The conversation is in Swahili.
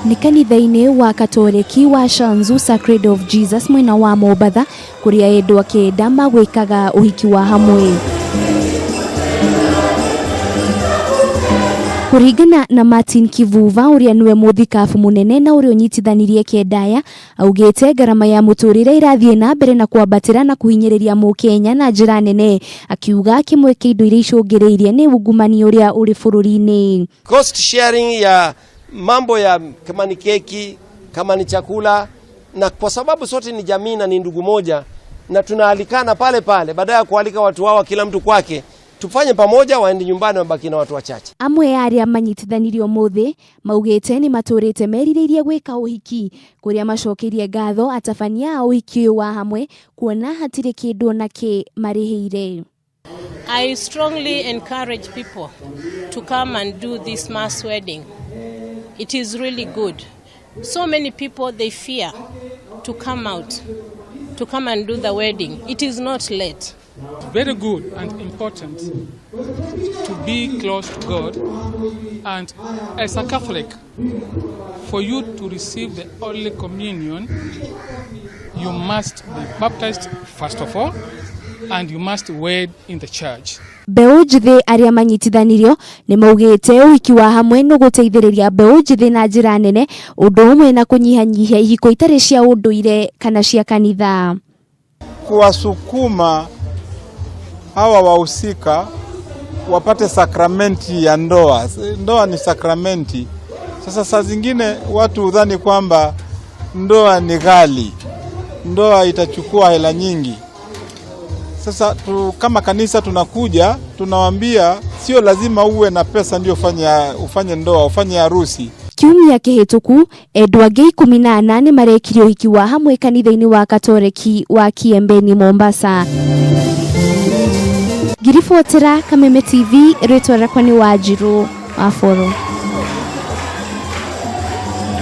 Ni kanitha-ini wa Gatoreki wa Shanzu Sacred of Jesus mwena wa Mombasa kuria Endwa kenda magwikaga uhiki wa HAMWE. Kuringana na Martin Kivuva uria niwe muthikabu munene na uria unyitithanirie kendaya, augite garama ya muturire irathie na mbere na kwambatira na kuhinyiriria Mukenya na njira nene, akiuga kimwe kia indo iria icungiriirie ni ungumani uria uri bururi-ini. Cost sharing ya mambo ya kama ni keki, kama ni chakula, na kwa sababu sote ni jamii na ni ndugu moja na tunaalikana pale pale, baada ya kualika watu wao kila mtu kwake, tufanye pamoja, waende nyumbani wabaki na watu wachache. Amwe aria manyitithanirio muthi maugite ni maturite meririirie gwika uhiki kuria macokerie ngatho atabania uhiki wa HAMWE kuona hatire kindu na ki marihiire. I strongly encourage people to come and do this mass wedding. It is really good. So many people, they fear to come out, to come and do the wedding. It is not late. Very good and important to be close to God, and as a Catholic, for you to receive the Holy Communion, you must be baptized first of all, and you must wed in the church. Mbeu njithi aria manyitithanirio ni maugite uhiki wa HAMWE no guteithiriria mbeu njithi na njira nene, undu umwe na kunyihanyihia ihiko itari cia unduire kana cia kanitha. Kuwasukuma hawa wahusika wapate sakramenti ya ndoa. Ndoa ni sakramenti. Sasa saa zingine watu udhani kwamba ndoa ni ghali, ndoa itachukua hela nyingi. Sasa kama kanisa tunakuja, tunawaambia sio lazima uwe na pesa ndio ufanye ndoa, ufanye harusi. Kiumia kihituku Endwa 18 marekirio uhiki wa HAMWE kanitha-ini wa Gatoreki wa Kameme Mombasa. Girifotera Kameme TV, ritwa rakwa ni Wanjiru Waforo.